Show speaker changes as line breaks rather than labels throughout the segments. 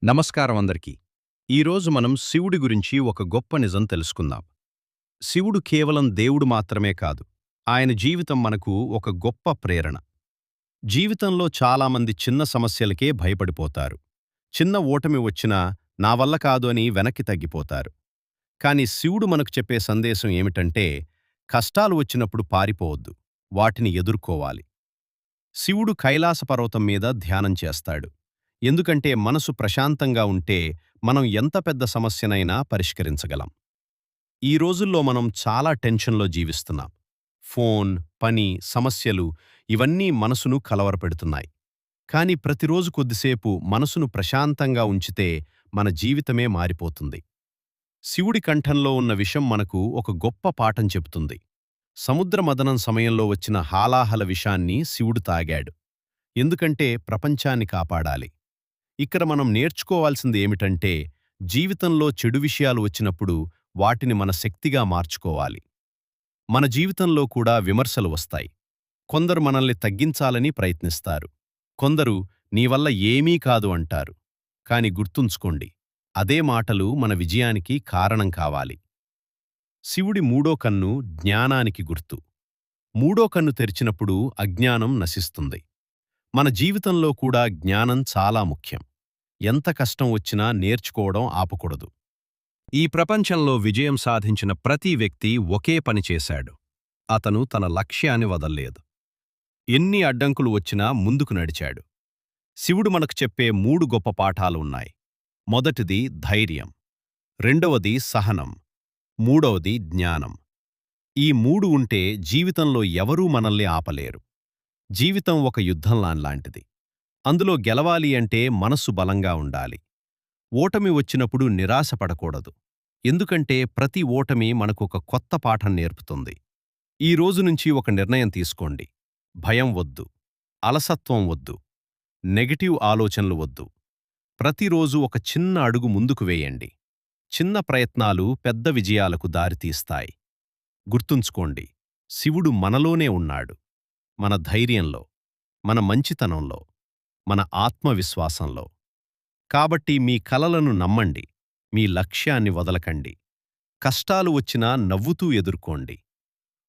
నమస్కారం అందరికీ. ఈరోజు మనం శివుడి గురించి ఒక గొప్ప నిజం తెలుసుకుందాం. శివుడు కేవలం దేవుడు మాత్రమే కాదు. ఆయన జీవితం మనకు ఒక గొప్ప ప్రేరణ. జీవితంలో చాలామంది చిన్న సమస్యలకే భయపడిపోతారు. చిన్న ఓటమి వచ్చినా నా వల్ల కాదు అని వెనక్కి తగ్గిపోతారు. కాని శివుడు మనకు చెప్పే సందేశం ఏమిటంటే, కష్టాలు వచ్చినప్పుడు పారిపోవద్దు, వాటిని ఎదుర్కోవాలి. శివుడు కైలాస పర్వతం మీద ధ్యానం చేస్తాడు. ఎందుకంటే మనసు ప్రశాంతంగా ఉంటే మనం ఎంత పెద్ద సమస్యనైనా పరిష్కరించగలం. ఈ రోజుల్లో మనం చాలా టెన్షన్లో జీవిస్తున్నాం. ఫోన్, పని, సమస్యలు ఇవన్నీ మనసును కలవరపెడుతున్నాయి. కానీ ప్రతిరోజు కొద్దిసేపు మనసును ప్రశాంతంగా ఉంచితే మన జీవితమే మారిపోతుంది. శివుడి కంఠంలో ఉన్న విషం మనకు ఒక గొప్ప పాఠం చెబుతుంది. సముద్ర మదనం సమయంలో వచ్చిన హాలాహల విషాన్ని శివుడు తాగాడు. ఎందుకంటే ప్రపంచాన్ని కాపాడాలి. ఇక్కడ మనం నేర్చుకోవాల్సింది ఏమిటంటే, జీవితంలో చెడు విషయాలు వచ్చినప్పుడు వాటిని మన శక్తిగా మార్చుకోవాలి. మన జీవితంలో కూడా విమర్శలు వస్తాయి. కొందరు మనల్ని తగ్గించాలని ప్రయత్నిస్తారు. కొందరు నీవల్ల ఏమీ కాదు అంటారు. కాని గుర్తుంచుకోండి, అదే మాటలు మన విజయానికి కారణం కావాలి. శివుడి మూడో కన్ను జ్ఞానానికి గుర్తు. మూడో కన్ను తెరిచినప్పుడు అజ్ఞానం నశిస్తుంది. మన జీవితంలో కూడా జ్ఞానం చాలా ముఖ్యం. ఎంత కష్టం వచ్చినా నేర్చుకోవడం ఆపకూడదు. ఈ ప్రపంచంలో విజయం సాధించిన ప్రతి వ్యక్తి ఒకే పని చేశాడు. అతను తన లక్ష్యాన్ని వదల్లేదు. ఎన్ని అడ్డంకులు వచ్చినా ముందుకు నడిచాడు. శివుడు మనకు చెప్పే మూడు గొప్ప పాఠాలు ఉన్నాయి. మొదటిది ధైర్యం, రెండవది సహనం, మూడవది జ్ఞానం. ఈ మూడు ఉంటే జీవితంలో ఎవరూ మనల్ని ఆపలేరు. జీవితం ఒక యుద్ధంలాంటిది. అందులో గెలవాలి అంటే మనస్సు బలంగా ఉండాలి. ఓటమి వచ్చినప్పుడు నిరాశపడకూడదు. ఎందుకంటే ప్రతి ఓటమి మనకొక కొత్త పాఠం నేర్పుతుంది. ఈ రోజు నుంచి ఒక నిర్ణయం తీసుకోండి. భయం వద్దు, అలసత్వం వద్దు, నెగటివ్ ఆలోచనలు వద్దు. ప్రతిరోజు ఒక చిన్న అడుగు ముందుకు వేయండి. చిన్న ప్రయత్నాలు పెద్ద విజయాలకు దారితీస్తాయి. గుర్తుంచుకోండి, శివుడు మనలోనే ఉన్నాడు. మన ధైర్యంలో, మన మంచితనంలో, మన ఆత్మవిశ్వాసంలో. కాబట్టి మీ కలలను నమ్మండి, మీ లక్ష్యాన్ని వదలకండి. కష్టాలు వచ్చినా నవ్వుతూ ఎదుర్కోండి.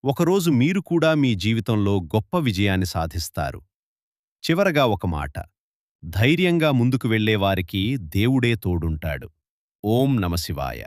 ఒకరోజు మీరు కూడా మీ జీవితంలో గొప్ప విజయాన్ని సాధిస్తారు. చివరగా ఒక మాట: ధైర్యంగా ముందుకు వెళ్ళేవారికి దేవుడే తోడుంటాడు. ఓం నమఃశివాయ.